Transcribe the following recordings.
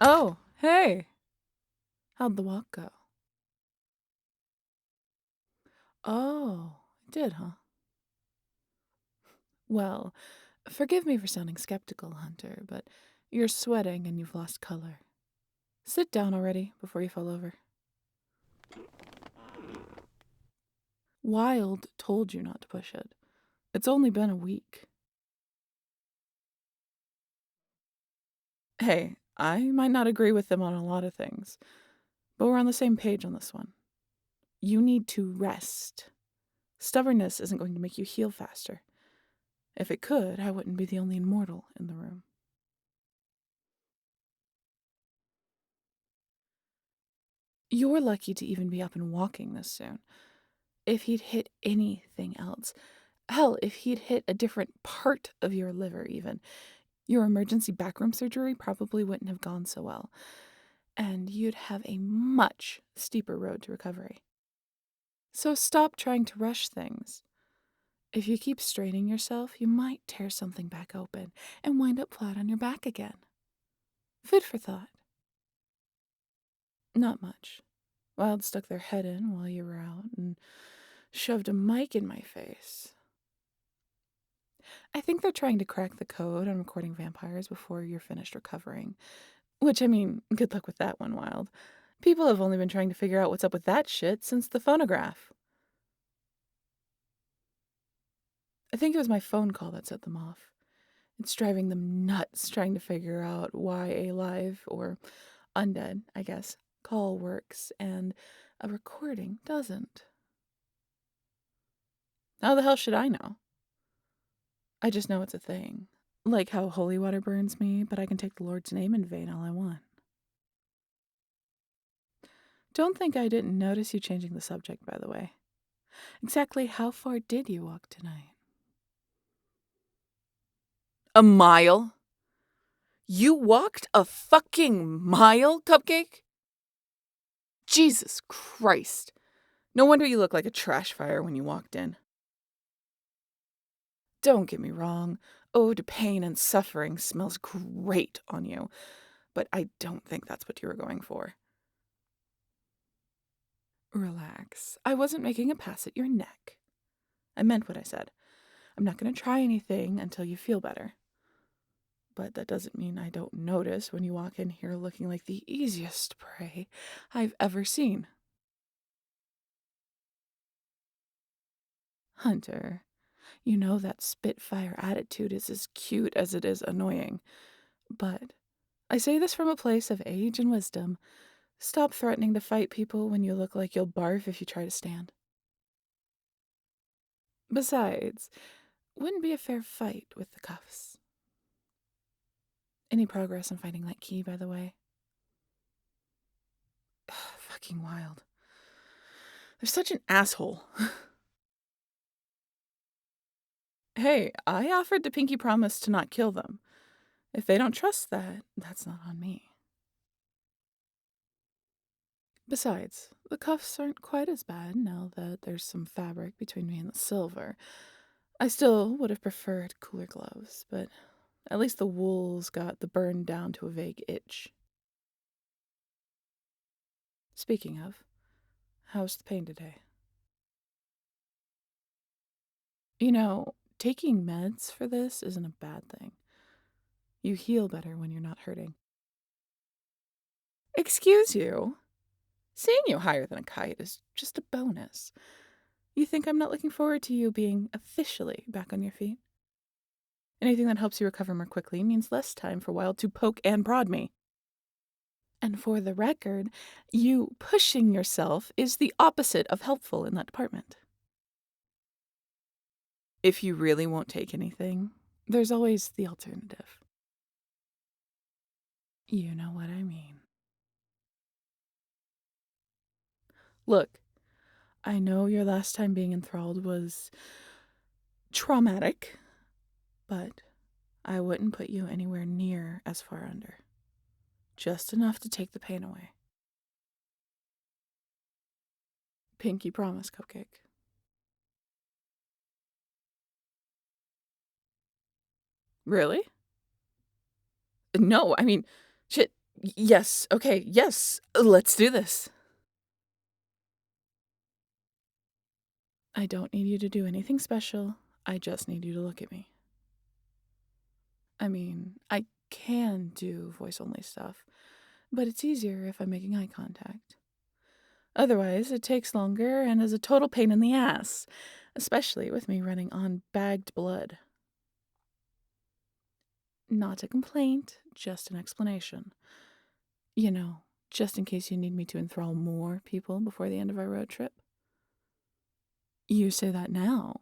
Oh, hey. How'd the walk go? Oh, it did, huh? Well, forgive me for sounding skeptical, Hunter, but you're sweating and you've lost color. Sit down already before you fall over. Wild told you not to push it. It's only been a week. Hey, I might not agree with them on a lot of things, but we're on the same page on this one. You need to rest. Stubbornness isn't going to make you heal faster. If it could, I wouldn't be the only immortal in the room. You're lucky to even be up and walking this soon. If he'd hit anything else, hell, if he'd hit a different part of your liver even, your emergency backroom surgery probably wouldn't have gone so well, and you'd have a much steeper road to recovery. So stop trying to rush things. If you keep straining yourself, you might tear something back open and wind up flat on your back again. Food for thought. Not much. Wild stuck their head in while you were out and shoved a mic in my face. I think they're trying to crack the code on recording vampires before you're finished recovering. Which, I mean, good luck with that one, Wild. People have only been trying to figure out what's up with that shit since the phonograph. I think it was my phone call that set them off. It's driving them nuts trying to figure out why a live, or undead, I guess, call works and a recording doesn't. How the hell should I know? I just know it's a thing. Like how holy water burns me, but I can take the Lord's name in vain all I want. Don't think I didn't notice you changing the subject, by the way. Exactly how far did you walk tonight? A mile? You walked a fucking mile, Cupcake? Jesus Christ. No wonder you look like a trash fire when you walked in. Don't get me wrong. Ode to Pain and Suffering smells great on you, but I don't think that's what you were going for. Relax. I wasn't making a pass at your neck. I meant what I said. I'm not going to try anything until you feel better. But that doesn't mean I don't notice when you walk in here looking like the easiest prey I've ever seen. Hunter, you know that Spitfire attitude is as cute as it is annoying. But I say this from a place of age and wisdom. Stop threatening to fight people when you look like you'll barf if you try to stand. Besides, wouldn't be a fair fight with the cuffs. Any progress on finding that key, by the way? Fucking Wild. They're such an asshole. Hey, I offered to pinky promise to not kill them. If they don't trust that, that's not on me. Besides, the cuffs aren't quite as bad now that there's some fabric between me and the silver. I still would have preferred cooler gloves, but at least the wool's got the burn down to a vague itch. Speaking of, how's the pain today? You know, taking meds for this isn't a bad thing. You heal better when you're not hurting. Excuse you? Seeing you higher than a kite is just a bonus. You think I'm not looking forward to you being officially back on your feet? Anything that helps you recover more quickly means less time for Wild to poke and prod me. And for the record, you pushing yourself is the opposite of helpful in that department. If you really won't take anything, there's always the alternative. You know what I mean. Look, I know your last time being enthralled was traumatic, but I wouldn't put you anywhere near as far under. Just enough to take the pain away. Pinky promise, Cupcake. Really? No, I mean, shit. Yes, okay, yes. Let's do this. I don't need you to do anything special. I just need you to look at me. I mean, I can do voice-only stuff, but it's easier if I'm making eye contact. Otherwise, it takes longer and is a total pain in the ass, especially with me running on bagged blood. Not a complaint, just an explanation. You know, just in case you need me to enthrall more people before the end of our road trip. You say that now,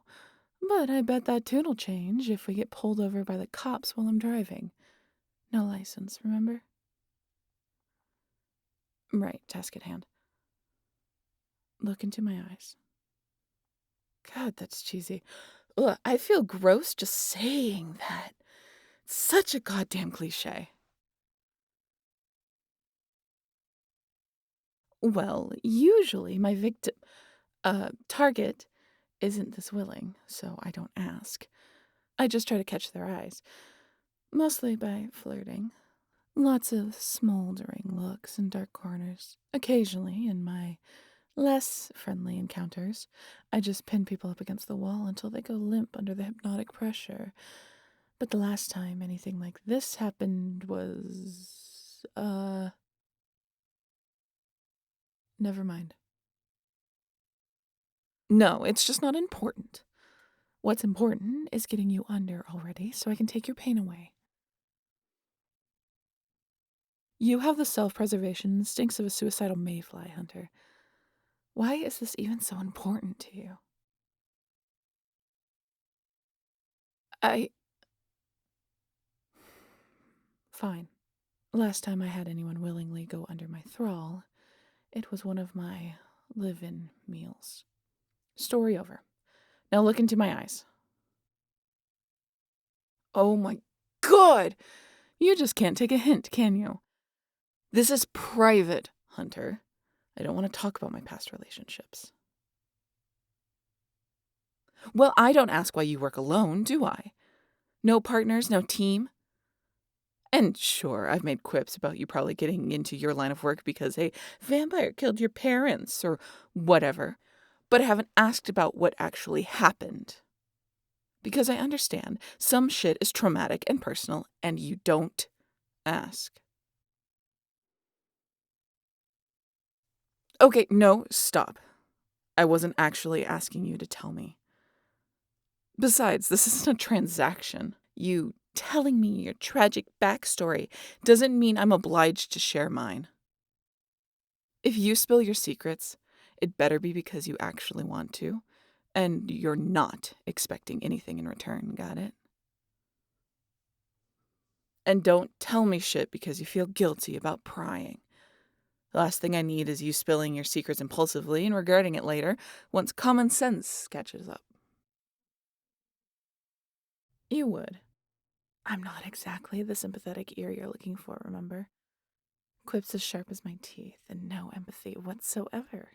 but I bet that tune'll change if we get pulled over by the cops while I'm driving. No license, remember? Right, task at hand. Look into my eyes. God, that's cheesy. Ugh, I feel gross just saying that. It's such a goddamn cliche. Well, usually my target isn't this willing, so I don't ask. I just try to catch their eyes. Mostly by flirting. Lots of smoldering looks in dark corners. Occasionally, in my less friendly encounters, I just pin people up against the wall until they go limp under the hypnotic pressure. But the last time anything like this happened was, never mind. No, it's just not important. What's important is getting you under already so I can take your pain away. You have the self-preservation instincts of a suicidal mayfly hunter. Why is this even so important to you? Fine. Last time I had anyone willingly go under my thrall, it was one of my live-in meals. Story over. Now look into my eyes. Oh my god! You just can't take a hint, can you? This is private, Hunter. I don't want to talk about my past relationships. Well, I don't ask why you work alone, do I? No partners, no team? And sure, I've made quips about you probably getting into your line of work because a vampire killed your parents or whatever, but I haven't asked about what actually happened. Because I understand some shit is traumatic and personal, and you don't ask. Okay, no, stop. I wasn't actually asking you to tell me. Besides, this isn't a transaction. You telling me your tragic backstory doesn't mean I'm obliged to share mine. If you spill your secrets, it better be because you actually want to, and you're not expecting anything in return, got it? And don't tell me shit because you feel guilty about prying. The last thing I need is you spilling your secrets impulsively and regretting it later once common sense catches up. You would. I'm not exactly the sympathetic ear you're looking for, remember? Quips as sharp as my teeth and no empathy whatsoever.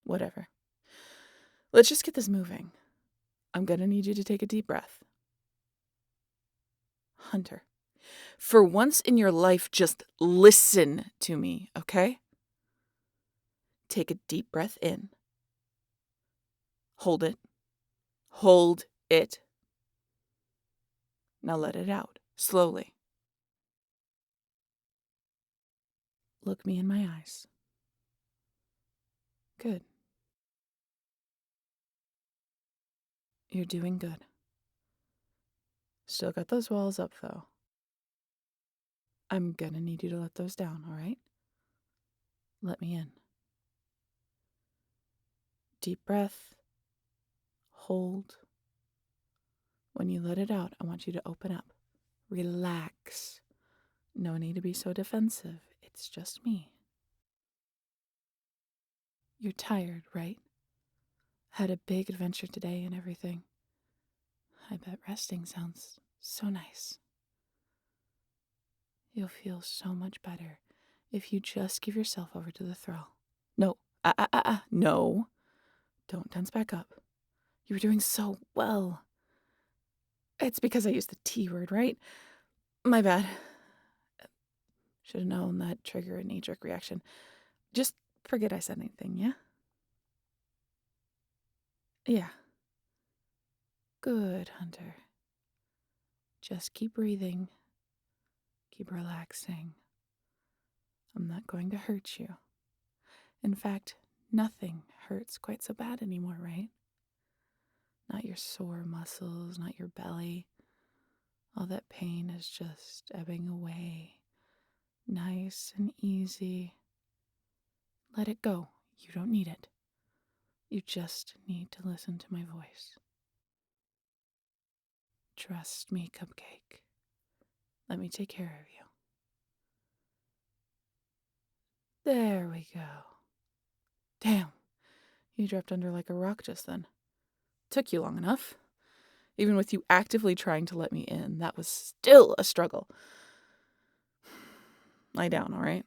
Whatever. Let's just get this moving. I'm gonna need you to take a deep breath. Hunter, for once in your life, just listen to me, okay? Take a deep breath in. Hold it. Hold it. Now let it out, slowly. Look me in my eyes. Good. You're doing good. Still got those walls up, though. I'm gonna need you to let those down, all right? Let me in. Deep breath. Hold. When you let it out, I want you to open up. Relax. No need to be so defensive. It's just me. You're tired, right? Had a big adventure today and everything. I bet resting sounds so nice. You'll feel so much better if you just give yourself over to the thrall. No. No. Don't tense back up. You were doing so well. It's because I used the T word, right? My bad. Should have known that trigger a knee-jerk reaction. Just forget I said anything, yeah? Yeah. Good, Hunter. Just keep breathing. Keep relaxing. I'm not going to hurt you. In fact, nothing hurts quite so bad anymore, right? Not your sore muscles, not your belly. All that pain is just ebbing away. Nice and easy. Let it go. You don't need it. You just need to listen to my voice. Trust me, Cupcake. Let me take care of you. There we go. Damn, you dropped under like a rock just then. Took you long enough. Even with you actively trying to let me in, that was still a struggle. Lie down, all right?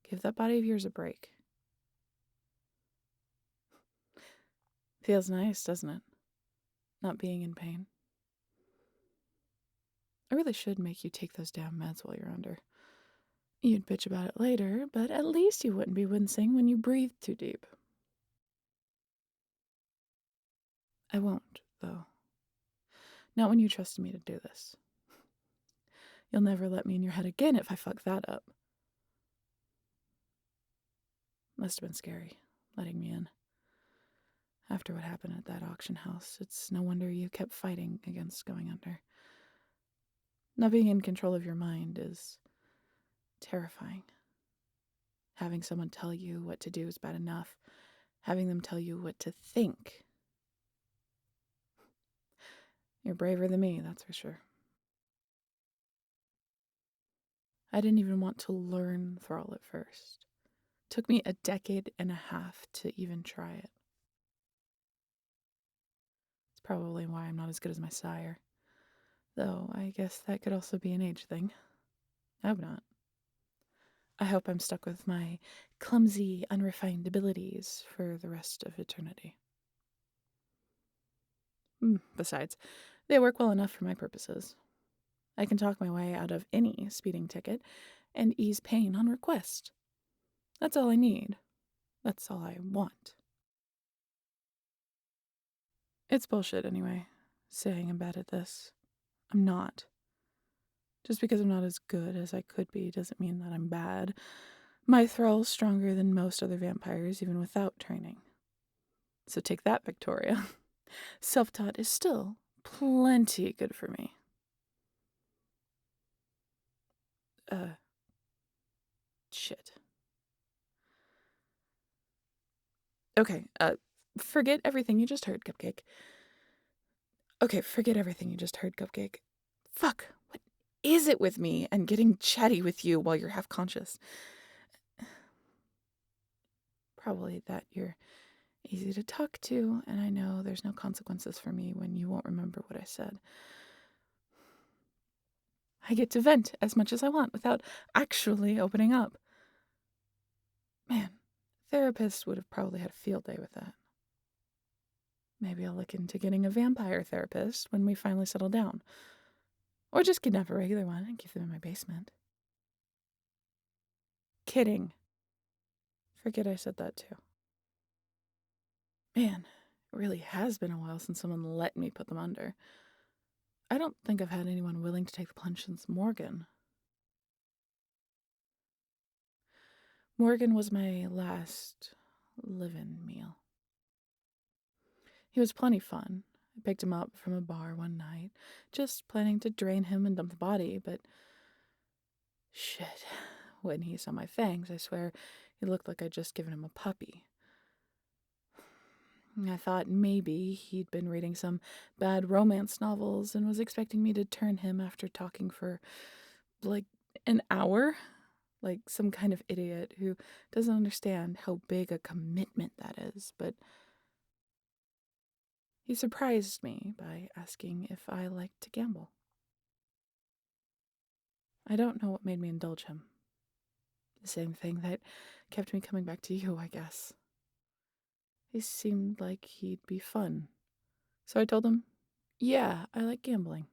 Give that body of yours a break. Feels nice, doesn't it? Not being in pain. I really should make you take those damn meds while you're under. You'd bitch about it later, but at least you wouldn't be wincing when you breathed too deep. I won't, though. Not when you trusted me to do this. You'll never let me in your head again if I fuck that up. Must have been scary, letting me in. After what happened at that auction house, it's no wonder you kept fighting against going under. Not being in control of your mind is terrifying. Having someone tell you what to do is bad enough. Having them tell you what to think. You're braver than me, that's for sure. I didn't even want to learn thrall at first. It took me a decade and a half to even try it. It's probably why I'm not as good as my sire. Though, I guess that could also be an age thing. I hope not. I hope I'm stuck with my clumsy, unrefined abilities for the rest of eternity. Besides, they work well enough for my purposes. I can talk my way out of any speeding ticket and ease pain on request. That's all I need. That's all I want. It's bullshit anyway, saying I'm bad at this. I'm not. Just because I'm not as good as I could be doesn't mean that I'm bad. My thrall's stronger than most other vampires, even without training. So take that, Victoria. Self-taught is still plenty good for me. Shit. Okay, forget everything you just heard, Cupcake. Okay, forget everything you just heard, Cupcake. Fuck, what is it with me and getting chatty with you while you're half conscious? Probably that you're easy to talk to, and I know there's no consequences for me when you won't remember what I said. I get to vent as much as I want without actually opening up. Man, therapists would have probably had a field day with that. Maybe I'll look into getting a vampire therapist when we finally settle down. Or just kidnap a regular one and keep them in my basement. Kidding. Forget I said that too. Man, it really has been a while since someone let me put them under. I don't think I've had anyone willing to take the plunge since Morgan. Morgan was my last live-in meal. He was plenty fun. I picked him up from a bar one night, just planning to drain him and dump the body, but shit. When he saw my fangs, I swear he looked like I'd just given him a puppy. I thought maybe he'd been reading some bad romance novels and was expecting me to turn him after talking for, like, an hour. Like some kind of idiot who doesn't understand how big a commitment that is, but he surprised me by asking if I liked to gamble. I don't know what made me indulge him. The same thing that Kept me coming back to you, I guess. He seemed like he'd be fun. So I told him, yeah, I like gambling.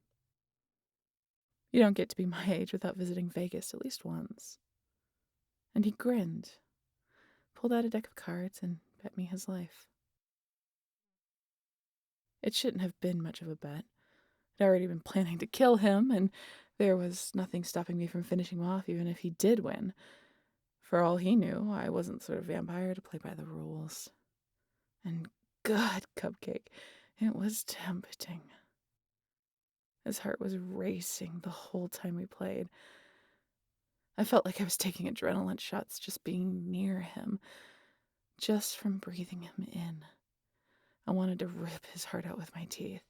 You don't get to be my age without visiting Vegas at least once. And he grinned, pulled out a deck of cards, and bet me his life. It shouldn't have been much of a bet. I'd already been planning to kill him, and there was nothing stopping me from finishing him off even if he did win. For all he knew, I wasn't the sort of vampire to play by the rules. And God, Cupcake, it was tempting. His heart was racing the whole time we played. I felt like I was taking adrenaline shots just being near him, just from breathing him in. I wanted to rip his heart out with my teeth.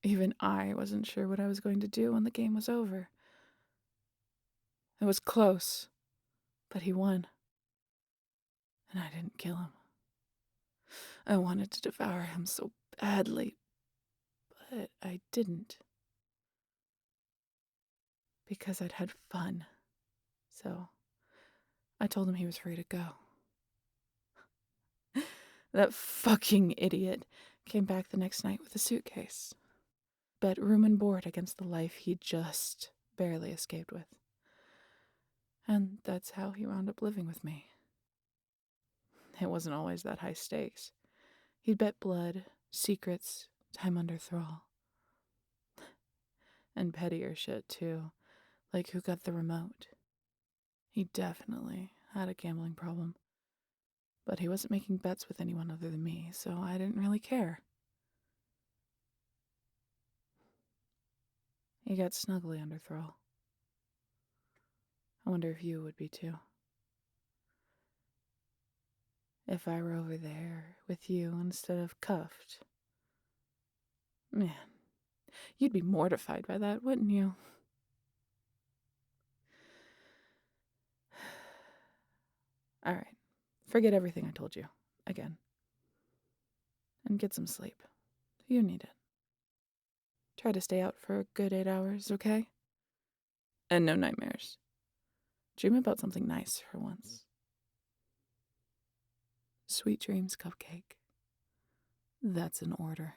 Even I wasn't sure what I was going to do when the game was over. It was close, but he won. And I didn't kill him. I wanted to devour him so badly, but I didn't. Because I'd had fun. So I told him he was free to go. That fucking idiot came back the next night with a suitcase. Bet room and board against the life he'd just barely escaped with. And that's how he wound up living with me. It wasn't always that high stakes. He'd bet blood, secrets, time under thrall. And pettier shit, too. Like who got the remote. He definitely had a gambling problem. But he wasn't making bets with anyone other than me, so I didn't really care. He got snuggly under thrall. I wonder if you would be too. If I were over there with you instead of cuffed. Man, you'd be mortified by that, wouldn't you? All right, forget everything I told you. Again. And get some sleep. You need it. Try to stay out for a good 8 hours, okay? And no nightmares. Dream about something nice for once. Sweet dreams, Cupcake. That's an order.